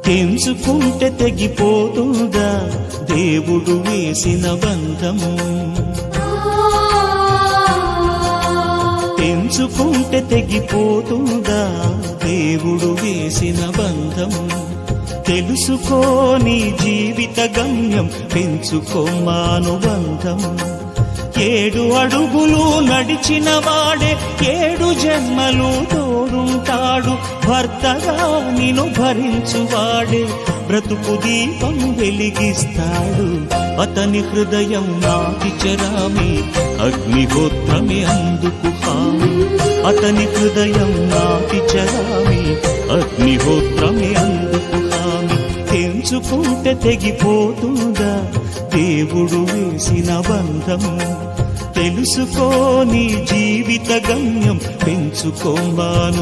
తెంచుకుంటే తెగిపోతుందా దేవుడు వేసిన బంధం? తెంచుకుంటే తెగిపోతుందా దేవుడు వేసిన బంధం? తెలుసుకోని జీవిత గమ్యం, పెంచుకోమానుబంధం. 7 అడుగులు నడిచిన వాడే 7 జన్మలు తోడుంటాడు. భర్తగా నిన్ను భరించువాడే బ్రతుకు దీపం వెలిగిస్తాడు. అతని హృదయం నాటి చరామి, అగ్నిహోత్రమే అందుకు హామీ. అతని హృదయం నాటి చరామి, అగ్నిహోత్రమే అందుకు హామీ. తెంచుకుంటే తెగిపోతుందా దేవుడు వేసిన బంధం? తెలుసుకోని జీవిత గమ్యం, పెంచుకోమానుబంధం.